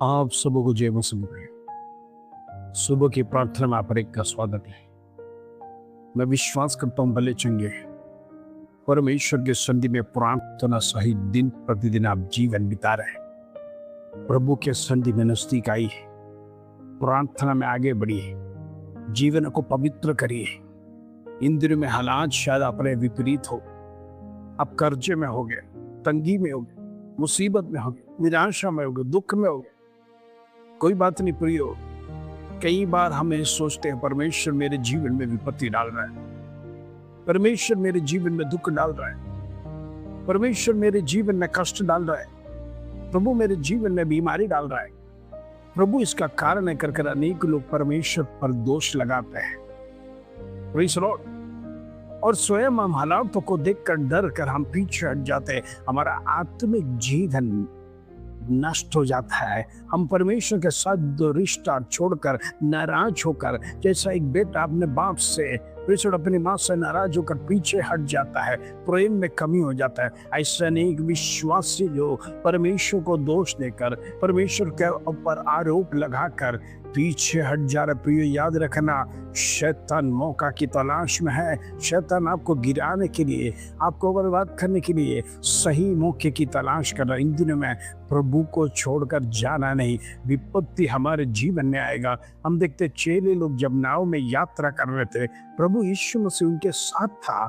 आप सबों को जय मसीह। सुबह की प्रार्थना में आप हर एक का स्वागत है। मैं विश्वास करता हूँ भले चंगे परमेश्वर के सन्निधि में प्रार्थना सहित दिन प्रतिदिन आप जीवन बिता रहे हैं। प्रभु के सन्निधि में नजदीक आई, प्रार्थना में आगे बढ़िए, जीवन को पवित्र करिए। इन दिनों में हालात शायद अपने विपरीत हो, आप कर्जे में होगे, तंगी में होगे, मुसीबत में होगे, निराशा में होगे, दुख में होगे। कोई बात नहीं प्रियो, कई बार हम ये सोचते हैं परमेश्वर मेरे जीवन में विपत्ति डाल रहा है, परमेश्वर मेरे जीवन में दुख डाल रहा है, परमेश्वर मेरे जीवन में कष्ट डाल रहा है, प्रभु मेरे जीवन में बीमारी डाल रहा है। प्रभु इसका कारण है कर अनेक लोग परमेश्वर पर दोष लगाते हैं। Praise the Lord. और स्वयं हम हालातों को देखकर डर कर हम पीछे हट जाते हैं, हमारा आत्मिक जीवन नष्ट हो जाता है। हम परमेश्वर के साथ दो रिश्ता छोड़कर नाराज होकर, जैसा एक बेटा अपने बाप से अपनी माँ से नाराज होकर पीछे हट जाता है, प्रेम में कमी हो जाता है। ऐसा नहीं, विश्वासी जो परमेश्वर को दोष देकर, परमेश्वर के ऊपर आरोप लगाकर पीछे हट जा रहा। प्रिय याद रखना, शैतान मौका की तलाश में है। शैतान आपको गिराने के लिए, आपको बर्बाद करने के लिए सही मौके की तलाश कर रहा है। इन दिनों में प्रभु को छोड़कर जाना नहीं, विपत्ति हमारे जीवन में आएगा। हम देखते चेले लोग जब नाव में यात्रा कर रहे थे, प्रभु यीशु मसीह उनके साथ था,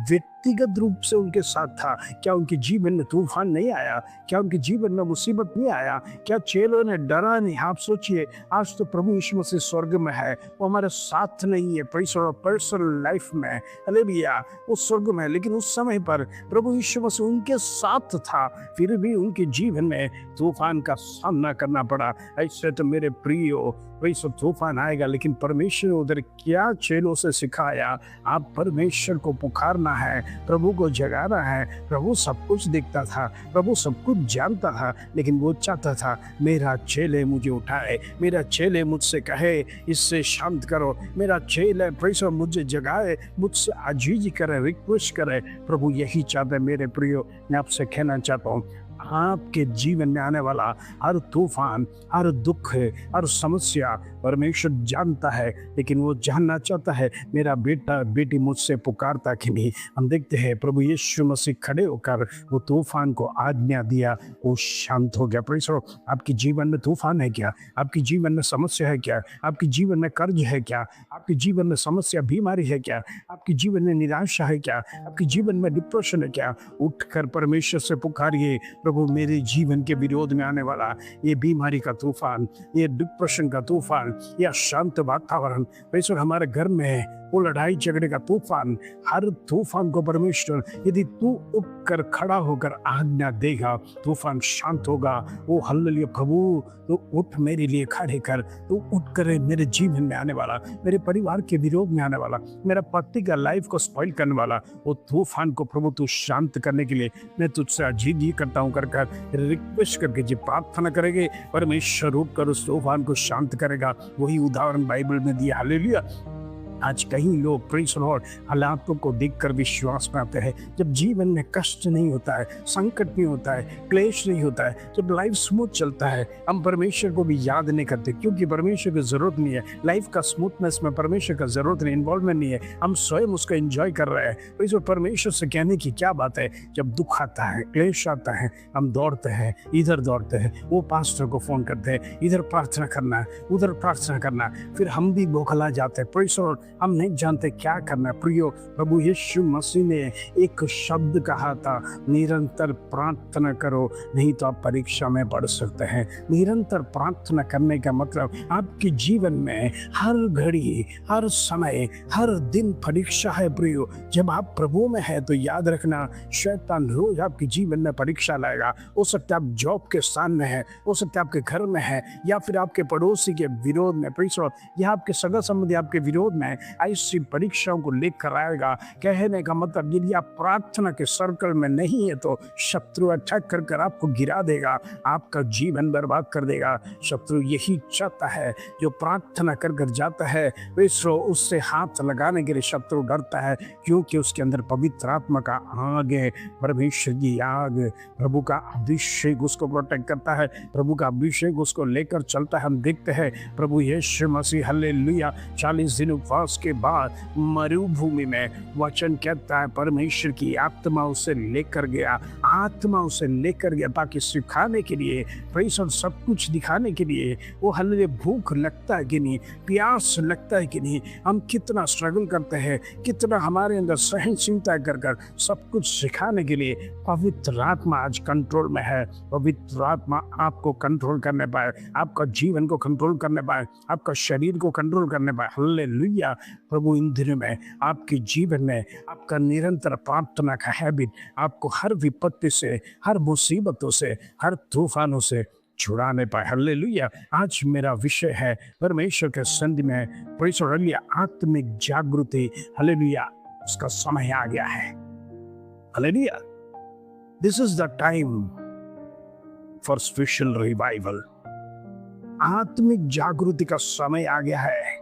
व्यक्तिगत रूप से उनके साथ था। क्या उनके जीवन में तूफान नहीं आया? क्या उनके जीवन में मुसीबत नहीं आया? क्या चेलों ने डरा नहीं? आप सोचिए, आज तो प्रभु यीशु मसीह स्वर्ग में है, वो हमारे साथ नहीं है पर्सनल लाइफ में, हालेलुया, वो स्वर्ग में है। लेकिन उस समय पर प्रभु यीशु मसीह उनके साथ था, फिर भी उनके जीवन में तूफान का सामना करना पड़ा। ऐसे तो मेरे प्रियो, वैसे तूफान आएगा, लेकिन परमेश्वर ने उधर क्या चेलों से सिखाया? आप परमेश्वर को पुकारना है, प्रभु को जगाना है। प्रभु सब कुछ देखता था, प्रभु सब कुछ जानता था, लेकिन वो चाहता था मेरा चेले मुझे उठाए, मेरा चेले मुझसे कहे इससे शांत करो, मेरा चेले प्रेसर मुझे जगाए, मुझसे आजीजी करे, रिक्वेस्ट करे। प्रभु यही चाहता है मेरे प्रियो। मैं आपसे कहना चाहता हूँ, आपके जीवन में आने वाला हर तूफान, हर दुख, हर समस्या परमेश्वर जानता है, लेकिन वो जानना चाहता है मेरा बेटा बेटी मुझसे पुकारता कि नहीं। हम देखते हैं प्रभु यीशु मसीह खड़े होकर वो तूफान को आज्ञा दिया, वो शांत हो गया। प्रेज़। आपके जीवन में तूफान है क्या? आपके जीवन में समस्या है क्या? आपके जीवन में कर्ज है क्या? आपके जीवन में समस्या बीमारी है क्या? आपके जीवन में निराशा है क्या? आपके जीवन में डिप्रेशन है क्या? उठकर परमेश्वर से पुकारिए, प्रभु मेरे जीवन के विरोध में आने वाला ये बीमारी का तूफान, ये डिप्रेशन का तूफान, या शांत वातावरण, परमेश्वर हमारे घर में है, वो लड़ाई झगड़े का तूफान, हर तूफान को परमेश्वर यदि तू उठकर खड़ा होकर आज्ञा देगा, तूफान शांत होगा। वो हालेलुया, प्रभु तू उठ मेरे लिए खड़े कर, तू उठ कर मेरे जीवन में आने वाला, मेरे परिवार के विरोध में आने वाला, मेरा पति का लाइफ को स्पॉइल करने वाला वो तूफान को प्रभु तू शांत करने के लिए मैं तुझसे अर्जी करता हूँ, कर रिक्वेस्ट करके जो प्रार्थना करेंगे, परमेश्वर उठ कर उस तूफान को शांत करेगा। वही उदाहरण बाइबल में दिया। हालेलुया। आज कहीं लोग प्रेज़ द लॉर्ड हालातों को देखकर विश्वास में आते हैं। जब जीवन में कष्ट नहीं होता है, संकट नहीं होता है, क्लेश नहीं होता है, जब लाइफ स्मूथ चलता है, हम परमेश्वर को भी याद नहीं करते, क्योंकि परमेश्वर की जरूरत नहीं है। लाइफ का स्मूथनेस में परमेश्वर का जरूरत नहीं, इन्वॉल्वमेंट नहीं है, हम स्वयं उसको एंजॉय कर रहे हैं। तो इस परमेश्वर से कहने की क्या बात है? जब दुख आता है, क्लेश आता है, हम दौड़ते हैं, इधर दौड़ते हैं, वो पास्टर को फोन करते हैं, इधर प्रार्थना करना है, उधर प्रार्थना करना है, फिर हम भी बौखला जाते हैं। प्रेज़ द लॉर्ड, हम नहीं जानते क्या करना है। प्रियो, प्रभु यीशु मसीह ने एक शब्द कहा था, निरंतर प्रार्थना करो, नहीं तो आप परीक्षा में पड़ सकते हैं। निरंतर प्रार्थना करने का मतलब आपके जीवन में हर घड़ी, हर समय, हर दिन परीक्षा है। प्रियो, जब आप प्रभु में है तो याद रखना, शैतान रोज आपके जीवन में परीक्षा लाएगा। हो सकता है आप जॉब के स्थान में है, हो सकता है आपके घर में है, या फिर आपके पड़ोसी के विरोध में, या आपके सगा संबंधी आपके विरोध में, ऐसी परीक्षाओं को लेकर आएगा। कहने का मतलब यदि आप प्रार्थना के सर्कल में नहीं है तो शत्रु अटैक कर कर आपको गिरा देगा, आपका जीवन बर्बाद कर देगा। शत्रु यही चाहता है, जो प्रार्थना कर कर जाता है उससे हाथ लगाने के लिए शत्रु डरता है, क्योंकि उसके अंदर पवित्र आत्मा का आग है, परमेश्वर की आग, प्रभु का अभिषेक उसको प्रोटेक्ट करता है, प्रभु का अभिषेक उसको लेकर चलता है। हम देखते हैं प्रभु यीशु मसीह हालेलुया 40 दिन उपवास के बाद मरुभूमि में वचन कहता है परमेश्वर की आत्मा उसे लेकर गया, आत्मा उसे लेकर गया ताकि सिखाने के लिए, प्रेषण सब कुछ दिखाने के लिए। वो हालेलुया भूख लगता है कि नहीं, प्यास लगता है कि नहीं, हम कितना स्ट्रगल करते हैं, कितना हमारे अंदर सहनशीलता कर कर सब कुछ सिखाने के लिए पवित्र आत्मा आज कंट्रोल में है। पवित्र आत्मा आपको कंट्रोल करने पाए, आपका जीवन को कंट्रोल करने पाए, आपका शरीर को कंट्रोल करने पाए। हालेलुया। प्रभु इन दिनों में आपके जीवन में आपका निरंतर प्रार्थना का हैबिट आपको हर विपत्ति से, हर मुसीबतों से, हर तूफानों से छुड़ाने पाए। हालेलुया। आज मेरा विषय है परमेश्वर के संधि में हालेलुया आत्मिक जागृति। हालेलुया उसका समय आ गया है। Hallelujah. This is the time for spiritual revival. आत्मिक जागृति का समय आ गया है।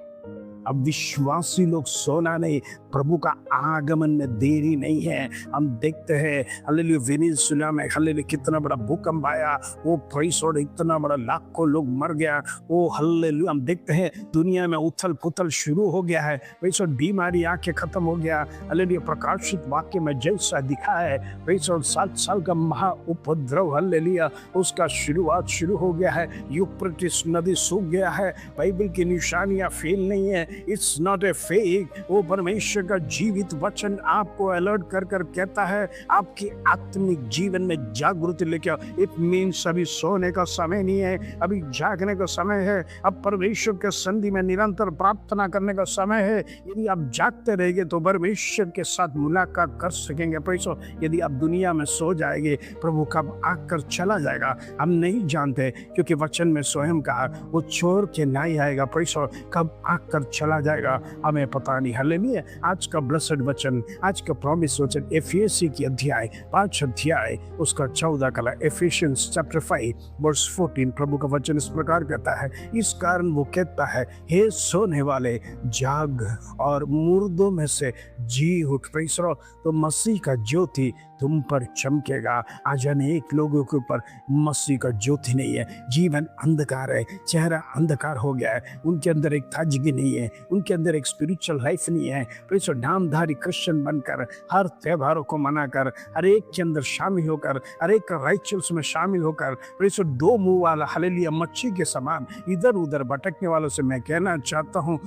अब विश्वासी लोग सोना नहीं, प्रभु का आगमन में देरी नहीं है। हम देखते हैं हालेलुया वेनेजुएला में हालेलुया कितना बड़ा भूकंप आया, वो प्रेषण इतना बड़ा लाखों लोग मर गया। वो हालेलुया हम देखते हैं दुनिया में उथल पुथल शुरू हो गया है, प्रेषण बीमारी आके खत्म हो गया। हालेलुया प्रकाशित वाक्य में जैसा दिखा है प्रेषण 7 साल का महा उपद्रव हालेलुया उसका शुरुआत शुरू हो गया है। यूफ्रेटिस नदी सूख गया है। बाइबल की निशानियां फेल नहीं है, इट्स नॉट ए फेक। वो परमेश्वर का जीवित वचन आपको अलर्ट कर कर कहता है आपकी आत्मिक जीवन में जागृति लेके आओ। इट मीन्स अभी सोने का समय नहीं है, अभी जागने का समय है। अब परमेश्वर के संधि में निरंतर प्रार्थना करने का समय है। यदि आप जागते रहेंगे तो परमेश्वर के साथ मुलाकात कर सकेंगे। पैसो यदि आप दुनिया में सो जाएंगे, प्रभु कब आकर चला जाएगा हम नहीं जानते, क्योंकि वचन में स्वयं कहा वो छोड़ के नहीं आएगा। पैसो कब आकर चला जाएगा हमें पता नहीं। हालेलुया। आज का ब्लेस्ड वचन, आज का प्रॉमिस वचन एफिएसी की अध्याय 5 अध्याय उसका 14 कला, एफिशियंस चैप्टर 5 वर्स 14। प्रभु का वचन इस प्रकार कहता है, इस कारण वो कहता है हे सोने वाले जाग और मुर्दों में से जी उठ। तो मसीह का ज्योति तुम पर चमकेगा। आज अनेक लोगों के ऊपर मसीह का ज्योति नहीं है, जीवन अंधकार है, चेहरा अंधकार हो गया है, उनके अंदर एक ताजगी नहीं है, उनके अंदर एक स्पिरिचुअल लाइफ नहीं है। तो नामधारी क्रिश्चियन बनकर हर त्योहारों को मनाकर, हर एक के अंदर शामिल होकर, हर एक राइचुअल्स में शामिल होकर, तो 2 मुंह वाला हालेलुया मच्छी के समान इधर उधर भटकने वालों से मैं कहना चाहता हूँ,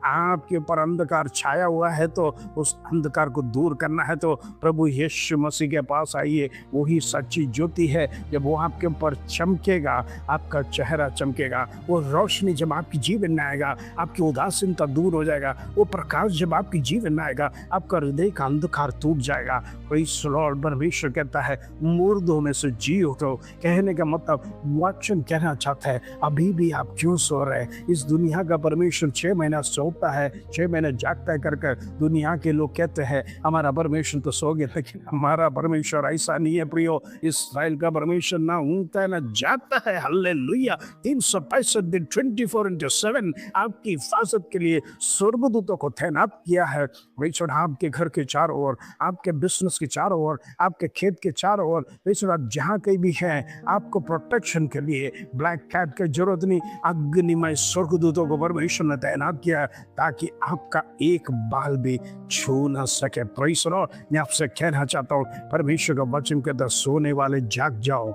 आपके ऊपर अंधकार छाया हुआ है तो उस अंधकार को दूर करना है तो प्रभु यीशु मसीह के पास आइए। वही सच्ची ज्योति है। जब वो आपके ऊपर चमकेगा, आपका चेहरा चमकेगा, वो रोशनी जब आपके जीवन में आएगा, आपकी उदासीनता दूर हो जाएगा, वो प्रकाश जब आपके जीवन में आएगा, आपका हृदय का अंधकार टूट जाएगा। Praise the Lord. परमेश्वर कहता है मुर्दों में से जी उठो। कहने का मतलब वचन कहना चाहता है अभी भी आप क्यों सो रहे हैं। इस दुनिया का परमेश्वर 6 महीना सोता है, 6 महीने जागता है कर दुनिया के लोग कहते हैं हमारा परमेश्वर तो सो गया, लेकिन हमारा परमेश्वर ऐसा नहीं है प्रियो। इस्राएल का परमेश्वर ना ऊँगता है ना जाता है। हालेलुया। 365 दिन 24/7 आपकी हिफाजत के लिए स्वर्गदूतों को तैनात किया है। परमेश्वर आपके घर के चारों ओर, आपके बिजनेस के चारों ओर, आपके खेत के चारों ओर, परमेश्वर आप जहाँ कहीं भी हैं आपको प्रोटेक्शन के लिए ब्लैक कैट की जरूरत नहीं, अग्निमय स्वर्गदूतों को परमेश्वर ने तैनात किया ताकि आपका एक बाल भी छू ना सके। Praise the Lord. मैं आपसे कहना चाहता हूँ परमेश्वर का वचन कहता सोने वाले जाग जाओ।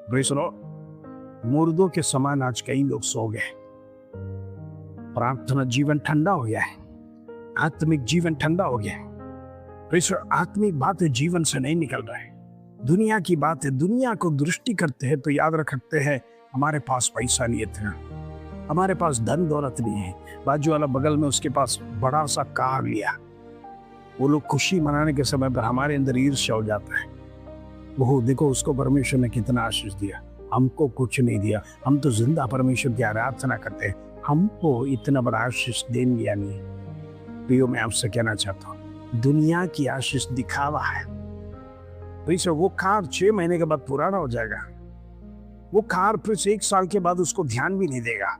Praise the Lord. मुर्दों के समान आज कई लोग सो गए। प्रार्थना जीवन ठंडा हो गया है, आत्मिक जीवन ठंडा हो गया है। आत्मिक बातें जीवन से नहीं निकल रहा है। दुनिया की बातें, दुनिया को दृष्टि करते हैं तो याद रखते हैं हमारे पास पैसा नहीं है, हमारे पास धन दौलत नहीं है। बाजू वाला बगल में उसके पास बड़ा सा कार लिया, वो लोग खुशी मनाने के समय पर हमारे अंदर ईर्ष्या हो जाता है। वो देखो उसको परमेश्वर ने कितना आशीष दिया, हमको कुछ नहीं दिया। हम तो जिंदा परमेश्वर की आराधना करते हैं, हमको इतना बड़ा आशीष दे दिया नहीं। प्रियो मैं आपसे कहना चाहता हूँ, दुनिया की आशीष दिखावा है। तो इसे वो कार 6 महीने के बाद पुराना हो जाएगा, वो कार फिर से 1 साल के बाद उसको ध्यान भी नहीं देगा।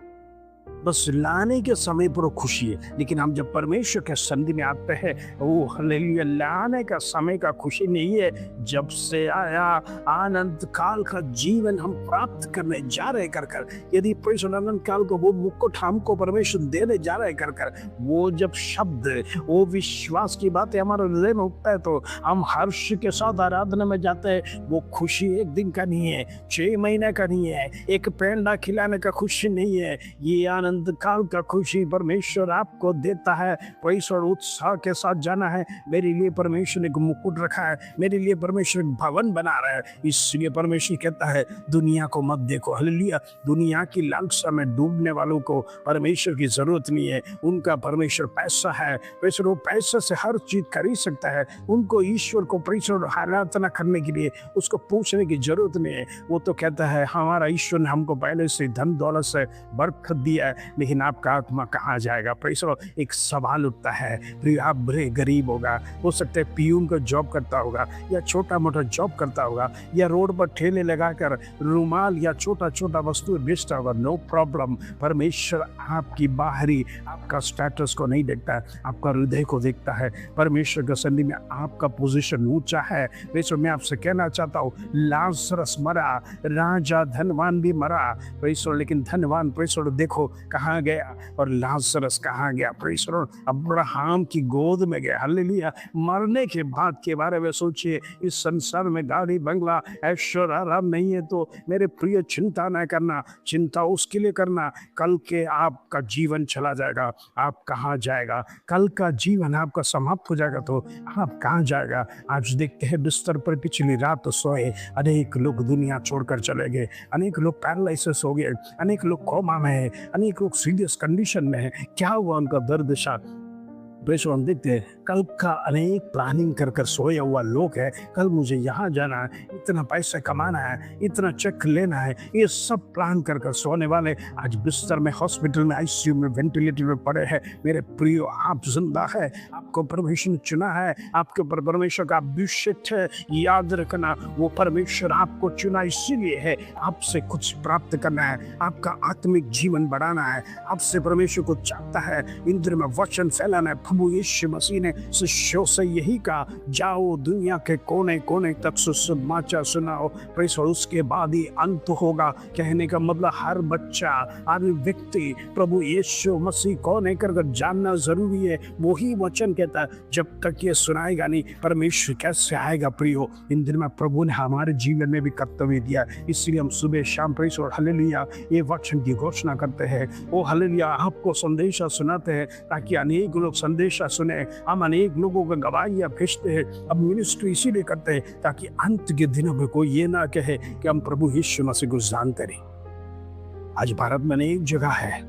बस लाने के समय पर वो खुशी है, लेकिन हम जब परमेश्वर के सन्निधि में आते हैं, वो हालेलुया, लाने का समय का खुशी नहीं है। जब से आया आनंद काल का जीवन हम प्राप्त करने जा रहे कर कर, यदि परमेश्वर आनंद काल को वो मुकुट हमको परमेश्वर देने जा रहे कर कर, वो जब शब्द, वो विश्वास की बातें हमारे हृदय में उठता है तो हम हर्ष के साथ आराधना में जाते हैं। वो खुशी 1 दिन का नहीं है, 6 महीने का नहीं है, एक पेंडा खिलाने का खुशी नहीं है। ये आनंद काल का खुशी परमेश्वर आपको देता है। परमेश्वर उत्साह के साथ जाना है, मेरे लिए परमेश्वर ने एक मुकुट रखा है, मेरे लिए परमेश्वर एक भवन बना रहा है। इसलिए परमेश्वर कहता है दुनिया को मत देखो। हालेलुया, दुनिया की लालसा में डूबने वालों को परमेश्वर की जरूरत नहीं है। उनका परमेश्वर पैसा है, परमेश्वर वो पैसे से हर चीज खरीद सकता है। उनको ईश्वर को परमेश्वर आराधना करने के लिए उसको पूछने की जरूरत नहीं है। वो तो कहता है हमारा ईश्वर ने हमको पहले से धन दौलत से बरकत दिया है, लेकिन आपका आत्मा कहाँ जाएगा। परमेश्वर एक सवाल उठता है, फिर आप बड़े गरीब होगा, हो सकता है पियून का जॉब करता होगा या छोटा मोटा जॉब करता होगा या रोड पर ठेले लगाकर रुमाल या छोटा छोटा वस्तु बेचता होगा, नो प्रॉब्लम। परमेश्वर आपकी बाहरी, आपका स्टेटस को नहीं देखता है, आपका हृदय को देखता है। परमेश्वर के सन्निधि में आपका पोजीशन ऊंचा है। परमेश्वर मैं आपसे कहना चाहता हूँ, लाजरस मरा, राजा धनवान भी मरा परमेश्वर, लेकिन धनवान परमेश्वर देखो कहाँ गया और लाजरस कहाँ गया। परमेश्वर अब्राहम की गोद में गया। हालेलुया, मरने के बाद के बारे में सोचिए। इस संसार में गाड़ी बंगला ऐश्वर्य आराम नहीं है तो मेरे प्रिय चिंता न करना, चिंता उसके लिए करना कल के आपका जीवन चला जाएगा, आप कहाँ जाएगा। कल का जीवन आपका समाप्त हो जाएगा तो आप कहाँ जाएगा। आज देखते हैं बिस्तर पर पिछली रात तो सोए, अनेक लोग दुनिया छोड़कर चले गए, अनेक लोग पैरालिसिस हो गए, अनेक लोग कोमा में है, अनेक लोग सीरियस कंडीशन में है। क्या हुआ उनका दर्द शायद बेशो हम देखते हैं कल का अनेक प्लानिंग कर कर सोया हुआ लोग है। कल मुझे यहाँ जाना है, इतना पैसा कमाना है, इतना चेक लेना है, ये सब प्लान कर कर सोने वाले आज बिस्तर में, हॉस्पिटल में, आईसीयू में, वेंटिलेटर में पड़े हैं। मेरे प्रियो, आप जिंदा है, आपको परमेश्वर ने चुना है, आपके ऊपर परमेश्वर का अभिषेक है। याद रखना, वो परमेश्वर आपको चुना इसीलिए है, आपसे कुछ प्राप्त करना है, आपका आत्मिक जीवन बढ़ाना है, आपसे परमेश्वर को चाहता है इंद्र में वचन फैलाना है। प्रभु यीशु मसीह ने शिष्यों से यही कहा, जाओ दुनिया के कोने कोने तक सुसमाचार सुनाओ। परमेश्वर उसके बाद ही अंत होगा। कहने का मतलब हर बच्चा, हर व्यक्ति प्रभु यीशु मसीह कौन है कर जानना जरूरी है। वही वचन कहता है, जब तक ये सुनाएगा नहीं परमेश्वर कैसे आएगा। प्रियो, इन दिन में प्रभु ने हमारे जीवन में भी कर्तव्य दिया, इसलिए हम सुबह शाम परमेश्वर हालेलुया ये वचन की घोषणा करते हैं। वो हालेलुया आपको संदेशा सुनाते हैं ताकि अनेक लोग संदेशा सुने। हम अनेक लोगों को गवाहियां भेजते हैं। अब मिनिस्ट्री इसीलिए करते हैं ताकि अंत के दिनों में कोई ये ना कहे कि हम प्रभु यीशु मसीह को जानते नहीं। आज भारत में अनेक जगह है,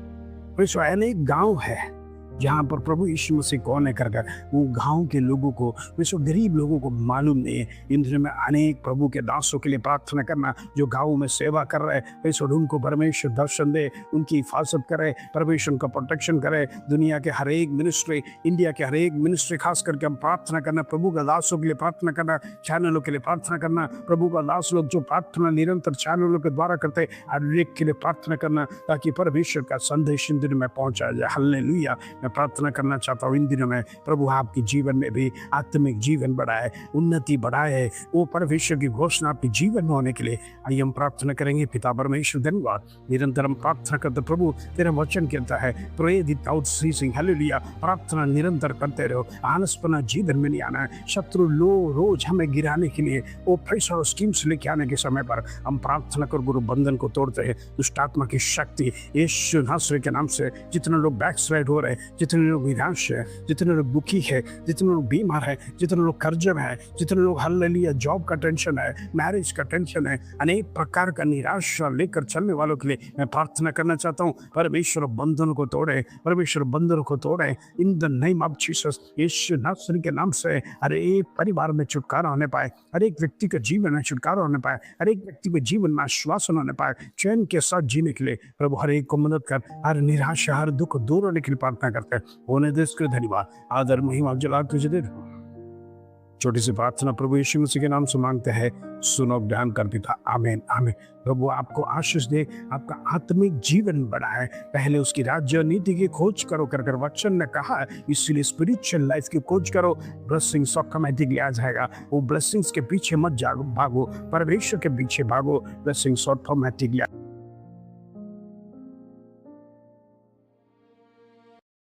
अनेक गांव है जहाँ पर प्रभु यीशु मसीह कौन है कर वो गांव के लोगों को, विश्व गरीब लोगों को मालूम नहीं है। इन दिनों में अनेक प्रभु के दासों के लिए प्रार्थना करना जो गांव में सेवा कर रहे हैं, विश्व उनको परमेश्वर दर्शन दे, उनकी हिफाजत करे, परमेश्वर का प्रोटेक्शन करे। दुनिया के हर एक मिनिस्ट्री, इंडिया के हर एक मिनिस्ट्री खास करके हम प्रार्थना करना, प्रभु का दासों के लिए प्रार्थना करना, चैनलों के लिए प्रार्थना करना, प्रभु का दास लोग जो प्रार्थना निरंतर चैनलों के द्वारा करते हर एक के लिए प्रार्थना करना ताकि परमेश्वर का संदेश इन दिनों में पहुंचाया जाए। हालेलुया, मैं प्रार्थना करना चाहता हूँ इन दिनों में प्रभु आपके जीवन में भी आत्मिक जीवन बढ़ाए, उन्नति बढ़ाए, वो परमेश्वर की घोषणा आपके जीवन में होने के लिए आइए हम प्रार्थना करेंगे। पिता परमेश्वर धन्यवाद, निरंतर हम प्रार्थना करते प्रभु तेरा वचन कहता है प्रे विदाउट सीजिंग। हालेलुया, प्रार्थना निरंतर करते रहो, आलसपना जीवन में नहीं आना है। शत्रु रोज हमें गिराने के लिए वो प्रेशर और स्कीम्स लेके आने के समय पर हम प्रार्थना कर गुरु बंधन को तोड़ते हैं। दुष्ट आत्मा की शक्ति यीशु नासरी के नाम से जितने लोग बैकस्लाइड हो रहे हैं, जितने लोग निराश है, जितने लोग दुखी है, जितने लोग बीमार है, जितने लोग कर्ज में है, जितने लोग हालेलुया जॉब का टेंशन है, मैरिज का टेंशन है, अनेक प्रकार का निराशा लेकर चलने वालों के लिए मैं प्रार्थना करना चाहता हूँ। परमेश्वर बंधनों को तोड़े, परमेश्वर बंधनों को तोड़े in the name of Jesus. यीशु नासरी के नाम से हर एक परिवार में छुटकारा होने पाए, हर एक व्यक्ति के जीवन में छुटकारा होने पाए, हर एक व्यक्ति के जीवन में आश्वासन होने पाए, चैन के साथ जीने के लिए प्रभु हर एक को मदद कर, हर निराशा हर दुख दूर होने के लिए प्रार्थना करते होने दे इसके धन्यवाद, आदर, महिमा, जलाल तुझे दे। छोटी सी प्रार्थना प्रभु यीशु मसीह के नाम से मांगते हैं, सुनो, ध्यान कर पिता, आमीन आमीन। प्रभु आपको आशीष दे, आपका आत्मिक जीवन बढ़ाए। पहले उसकी राज्य और नीति की खोज करो कर कर वचन ने कहा है, इसलिए स्पिरिचुअल लाइफ की खोज करो, ब्लेसिंग्स ऑटोमेटिकली आ जाएगा। वो ब्लेसिंग्स के पीछे मत जागो, भागो, परमेश्वर के पीछे भागो, ब्लेसिंग्स ऑटोमेटिकली